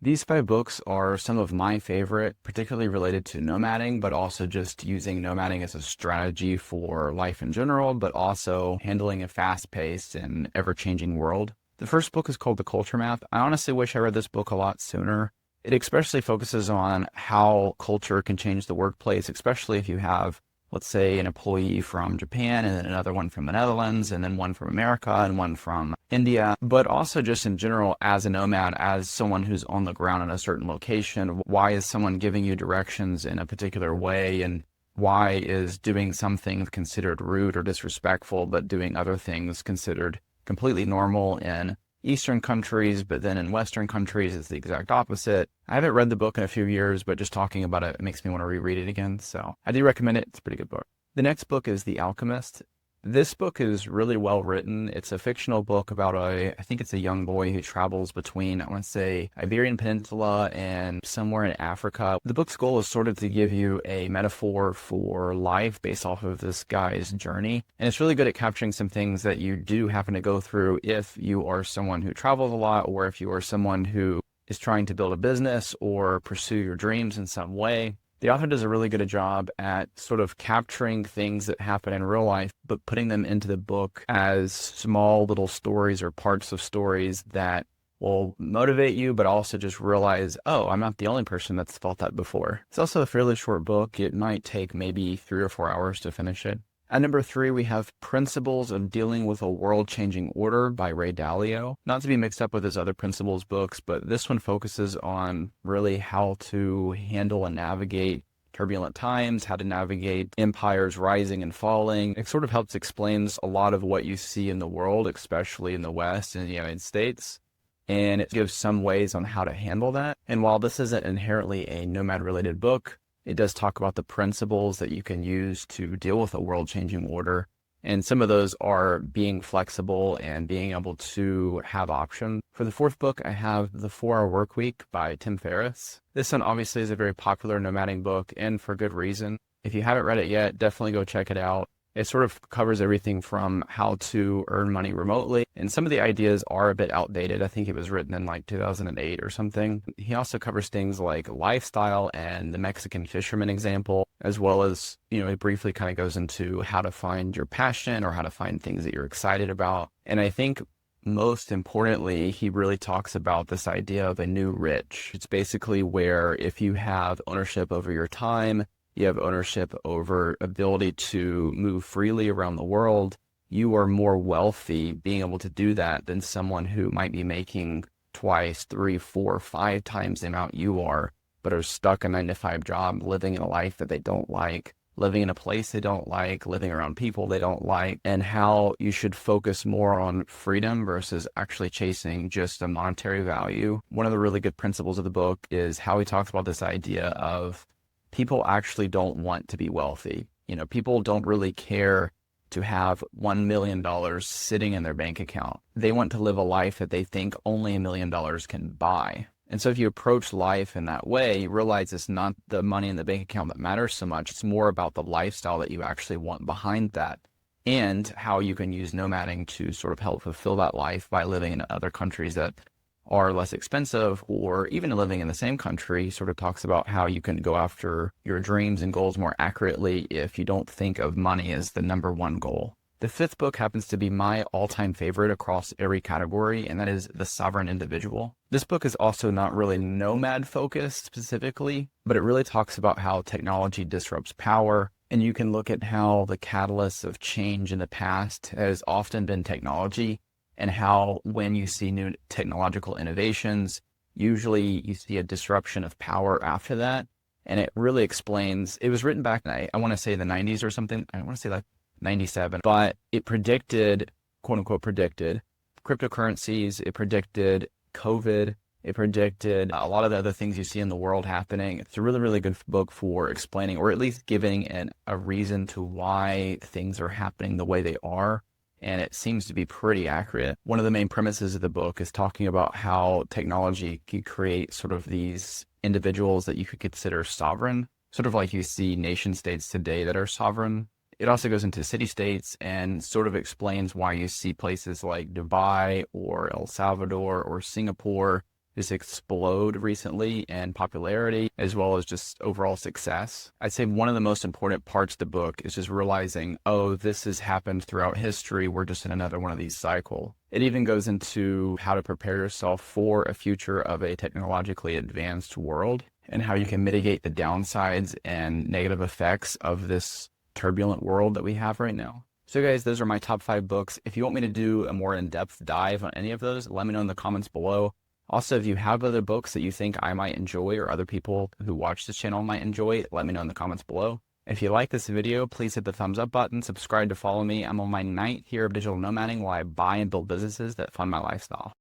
These 5 books are some of my favorite, particularly related to nomading, but also just using nomading as a strategy for life in general, but also handling a fast-paced and ever-changing world. The first book is called The Culture Map. I honestly wish I read this book a lot sooner. It especially focuses on how culture can change the workplace, especially if you have, let's say, an employee from Japan and then another one from the Netherlands and then one from America and one from India, but also just in general as a nomad, as someone who's on the ground in a certain location. Why is someone giving you directions in a particular way? And why is doing some things considered rude or disrespectful, but doing other things considered completely normal in Eastern countries, but then in Western countries, it's the exact opposite. I haven't read the book in a few years, but just talking about it, it makes me want to reread it again. So I do recommend it. It's a pretty good book. The next book is The Alchemist. This book is really well written. It's a fictional book about I think it's a young boy who travels between, I want to say, Iberian Peninsula and somewhere in Africa. The book's goal is sort of to give you a metaphor for life based off of this guy's journey. And it's really good at capturing some things that you do happen to go through if you are someone who travels a lot, or if you are someone who is trying to build a business or pursue your dreams in some way. The author does a really good job at sort of capturing things that happen in real life, but putting them into the book as small little stories or parts of stories that will motivate you, but also just realize, oh, I'm not the only person that's felt that before. It's also a fairly short book. It might take maybe 3 or 4 hours to finish it. At number 3, we have Principles of Dealing with a World-Changing Order by Ray Dalio. Not to be mixed up with his other Principles books, but this one focuses on really how to handle and navigate turbulent times, how to navigate empires rising and falling. It sort of helps explains a lot of what you see in the world, especially in the West and the United States. And it gives some ways on how to handle that. And while this isn't inherently a nomad-related book, it does talk about the principles that you can use to deal with a world-changing order. And some of those are being flexible and being able to have options. For the 4th book, I have The 4-Hour Workweek by Tim Ferriss. This one obviously is a very popular nomading book, and for good reason. If you haven't read it yet, definitely go check it out. It sort of covers everything from how to earn money remotely. And some of the ideas are a bit outdated. I think it was written in like 2008 or something. He also covers things like lifestyle and the Mexican fisherman example, as well as, it briefly kind of goes into how to find your passion or how to find things that you're excited about. And I think most importantly, he really talks about this idea of a new rich. It's basically where if you have ownership over your time, you have ownership over ability to move freely around the world, you are more wealthy being able to do that than someone who might be making twice, 3, 4, 5 times the amount you are, but are stuck a 9-to-5 job, living in a life that they don't like, living in a place they don't like, living around people they don't like, and how you should focus more on freedom versus actually chasing just a monetary value. One of the really good principles of the book is how he talks about this idea of people actually don't want to be wealthy. People don't really care to have $1 million sitting in their bank account. They want to live a life that they think only $1 million can buy. And so if you approach life in that way, you realize it's not the money in the bank account that matters so much. It's more about the lifestyle that you actually want behind that, and how you can use nomading to sort of help fulfill that life by living in other countries that are less expensive, or even living in the same country. He sort of talks about how you can go after your dreams and goals more accurately if you don't think of money as the number one goal. The 5th book happens to be my all-time favorite across every category, and that is The Sovereign Individual. This book is also not really nomad focused specifically, but it really talks about how technology disrupts power. And you can look at how the catalyst of change in the past has often been technology, and how when you see new technological innovations, usually you see a disruption of power after that. And it really explains, it was written back in, I want to say the 90s or something. I want to say like 97, but it predicted, quote unquote, predicted cryptocurrencies. It predicted COVID. It predicted a lot of the other things you see in the world happening. It's a really, really good book for explaining, or at least giving a reason to why things are happening the way they are. And it seems to be pretty accurate. One of the main premises of the book is talking about how technology can create sort of these individuals that you could consider sovereign, sort of like you see nation states today that are sovereign. It also goes into city-states and sort of explains why you see places like Dubai or El Salvador or Singapore just explode recently in popularity as well as just overall success. I'd say one of the most important parts of the book is just realizing, oh, this has happened throughout history. We're just in another one of these cycles. It even goes into how to prepare yourself for a future of a technologically advanced world and how you can mitigate the downsides and negative effects of this turbulent world that we have right now. So guys, those are my top 5 books. If you want me to do a more in-depth dive on any of those, let me know in the comments below. Also, if you have other books that you think I might enjoy or other people who watch this channel might enjoy, let me know in the comments below. If you like this video, please hit the thumbs up button, subscribe to follow me. I'm on my 9th year of digital nomading while I buy and build businesses that fund my lifestyle.